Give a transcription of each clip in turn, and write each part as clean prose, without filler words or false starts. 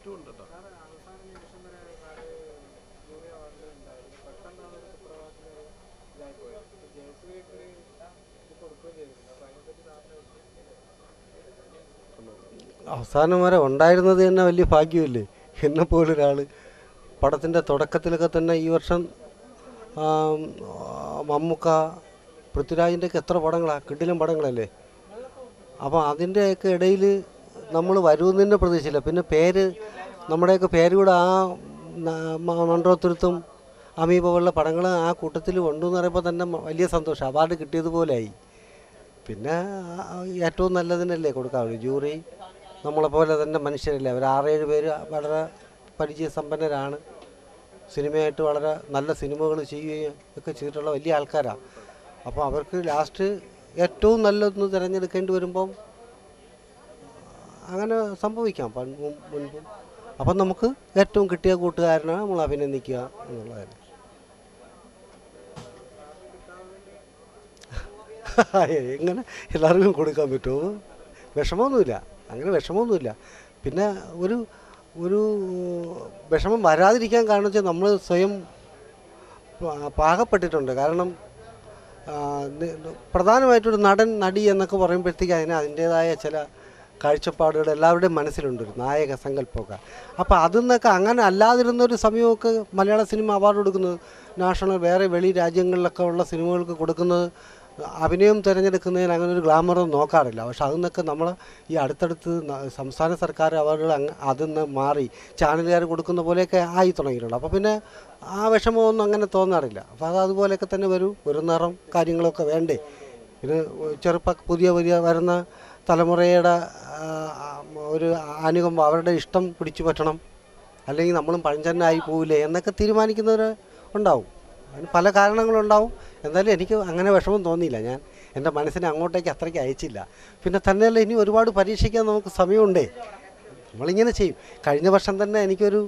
തെറ്റും ഉണ്ട് കേട്ടോ. അവസാനം വരെ ഉണ്ടായിരുന്നത് തന്നെ വലിയ ഭാഗ്യമല്ലേ. എന്നെപ്പോലൊരാൾ പടത്തിൻ്റെ തുടക്കത്തിലൊക്കെ തന്നെ ഈ വർഷം മമ്മൂക്ക പൃഥ്വിരാജിൻ്റെയൊക്കെ എത്ര പടങ്ങളാണ്, കിടിലൻ പടങ്ങളല്ലേ. അപ്പോൾ അതിൻ്റെയൊക്കെ ഇടയിൽ നമ്മൾ വരുമെന്ന് തന്നെ പ്രതീക്ഷയില്ല. പിന്നെ പേര് നമ്മുടെയൊക്കെ പേര് കൂടെ ആ മൺറോത്തുരുത്തും അമീബ പോലുള്ള പടങ്ങൾ ആ കൂട്ടത്തിൽ ഉണ്ടെന്ന് പറയുമ്പോൾ തന്നെ വലിയ സന്തോഷം. അവാർഡ് കിട്ടിയതുപോലെയായി. പിന്നെ ഏറ്റവും നല്ലതിനല്ലേ കൊടുക്കാവുള്ളൂ. ജൂറി നമ്മളെപ്പോലെ തന്നെ മനുഷ്യരല്ലേ. അവർ 6-7 പേര് വളരെ പരിചയസമ്പന്നരാണ്. സിനിമയായിട്ട് വളരെ നല്ല സിനിമകൾ ചെയ്യുകയും ഒക്കെ ചെയ്തിട്ടുള്ള വലിയ ആൾക്കാരാണ്. അപ്പോൾ അവർക്ക് ലാസ്റ്റ് ഏറ്റവും നല്ലതൊന്ന് തിരഞ്ഞെടുക്കേണ്ടി വരുമ്പം അങ്ങനെ സംഭവിക്കാം മുൻപും. അപ്പം നമുക്ക് ഏറ്റവും കിട്ടിയ കൂട്ടുകാരനാണ് നമ്മൾ അഭിനന്ദിക്കുക എന്നുള്ളതായിരുന്നു. എങ്ങനെ എല്ലാവർക്കും കൊടുക്കാൻ പറ്റുമോ? വിഷമമൊന്നുമില്ല, അങ്ങനെ വിഷമമൊന്നുമില്ല. പിന്നെ ഒരു വിഷമം വരാതിരിക്കാൻ കാരണം വെച്ചാൽ നമ്മൾ സ്വയം പാകപ്പെട്ടിട്ടുണ്ട്. കാരണം പ്രധാനമായിട്ടൊരു നടൻ നടി എന്നൊക്കെ പറയുമ്പോഴത്തേക്ക് അതിൻ്റേതായ ചില കാഴ്ചപ്പാടുകൾ എല്ലാവരുടെയും മനസ്സിലുണ്ട്, ഒരു നായക സങ്കല്പമൊക്കെ. അപ്പോൾ അതിൽ നിന്നൊക്കെ അങ്ങനെ അല്ലാതിരുന്നൊരു സമയമൊക്കെ മലയാള സിനിമ അവാർഡ് കൊടുക്കുന്നത്, നാഷണൽ വേറെ വെളി രാജ്യങ്ങളിലൊക്കെ ഉള്ള സിനിമകൾക്ക് കൊടുക്കുന്നത് അഭിനയം തിരഞ്ഞെടുക്കുന്നതിന് അങ്ങനെ ഒരു ഗ്ലാമറൊന്നും നോക്കാറില്ല. പക്ഷെ അതിൽ നിന്നൊക്കെ നമ്മൾ ഈ അടുത്തടുത്ത് സംസ്ഥാന സർക്കാർ അവാർഡുകൾ അതിൽ നിന്ന് മാറി ചാനലുകാർ കൊടുക്കുന്ന പോലെയൊക്കെ ആയി തുടങ്ങിയിട്ടുണ്ട്. അപ്പോൾ പിന്നെ ആ വിഷമമൊന്നും അങ്ങനെ തോന്നാറില്ല. അപ്പോൾ അത് അതുപോലെയൊക്കെ തന്നെ ഒരു നിറം കാര്യങ്ങളൊക്കെ വേണ്ടേ. ഇത് പുതിയ വരുന്ന തലമുറയുടെ ഒരു അനുകമ്പ, അവരുടെ ഇഷ്ടം പിടിച്ചു പറ്റണം, അല്ലെങ്കിൽ നമ്മളും പഴഞ്ചനായി പോവില്ലേ എന്നൊക്കെ തീരുമാനിക്കുന്നവർ ഉണ്ടാവും. അതിന് പല കാരണങ്ങളുണ്ടാവും. എന്തായാലും എനിക്ക് അങ്ങനെ വിഷമം തോന്നിയില്ല. ഞാൻ എൻ്റെ മനസ്സിനെ അങ്ങോട്ടേക്ക് അത്രയ്ക്ക് അയച്ചില്ല. പിന്നെ തന്നെയല്ല, ഇനി ഒരുപാട് പരീക്ഷിക്കാൻ നമുക്ക് സമയമുണ്ടേ. നമ്മളിങ്ങനെ ചെയ്യും. കഴിഞ്ഞ വർഷം തന്നെ എനിക്കൊരു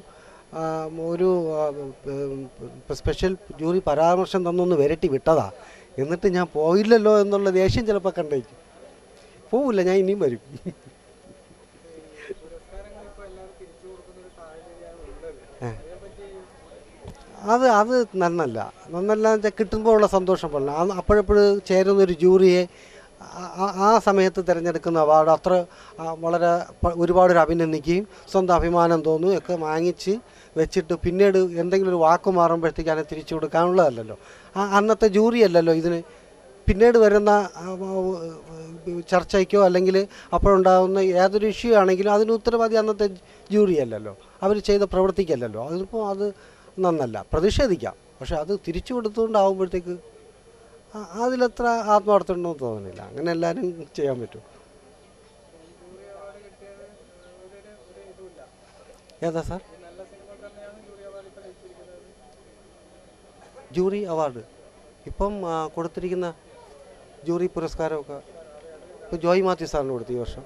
സ്പെഷ്യൽ ജൂറി പരാമർശം തന്നൊന്ന് വിരട്ടി വിട്ടതാ. എന്നിട്ട് ഞാൻ പോയില്ലല്ലോ എന്നുള്ള ദേഷ്യം ചിലപ്പോൾ കണ്ടേക്കും. പോവില്ല, ഞാൻ ഇനിയും വരും. അത് നന്നല്ല വെച്ചാൽ കിട്ടുമ്പോൾ ഉള്ള സന്തോഷം പോലെ അപ്പോഴെപ്പോഴും ചേരുന്നൊരു ജൂറിയെ ആ സമയത്ത് തിരഞ്ഞെടുക്കുന്ന അവാർഡ് അത്ര വളരെ ഒരുപാട് അഭിനന്ദിക്കുകയും സ്വന്തം അഭിമാനം തോന്നുകയൊക്കെ വാങ്ങിച്ച് വെച്ചിട്ട് പിന്നീട് എന്തെങ്കിലും ഒരു വാക്ക് മാറുമ്പോഴത്തേക്ക് അതിനെ തിരിച്ചു കൊടുക്കാനുള്ളതല്ലല്ലോ. അന്നത്തെ ജൂറി അല്ലല്ലോ ഇതിന്. പിന്നീട് വരുന്ന ചർച്ചയ്ക്കോ അല്ലെങ്കിൽ അപ്പോഴുണ്ടാകുന്ന ഏതൊരു ഇഷ്യൂ ആണെങ്കിലും അതിന് ഉത്തരവാദി അന്നത്തെ ജൂറി അല്ലല്ലോ, അവർ ചെയ്ത പ്രവൃത്തിക്കല്ലല്ലോ. അതിപ്പോൾ അത് നന്നല്ല. പ്രതിഷേധിക്കാം, പക്ഷെ അത് തിരിച്ചു കൊടുത്തുകൊണ്ടാകുമ്പോഴത്തേക്ക് അതിലത്ര ആത്മാർത്ഥമുണ്ടെന്ന് തോന്നുന്നില്ല. അങ്ങനെ എല്ലാവരും ചെയ്യാൻ പറ്റും. ഏതാ സാർ ജൂറി അവാർഡ് ഇപ്പം കൊടുത്തിരിക്കുന്ന ജൂറി പുരസ്കാരമൊക്കെ ഇപ്പോൾ ജോയ് മാത്യു സാറിന് കൊടുത്തു ഈ വർഷം.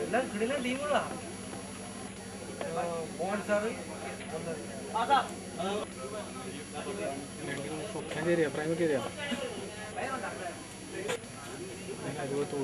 എല്ലാം കിടിലൻ ടീമുകളാ. മോഹൻ സാറ് പ്രൈമറി ഏരിയ അതുപോലത്തെ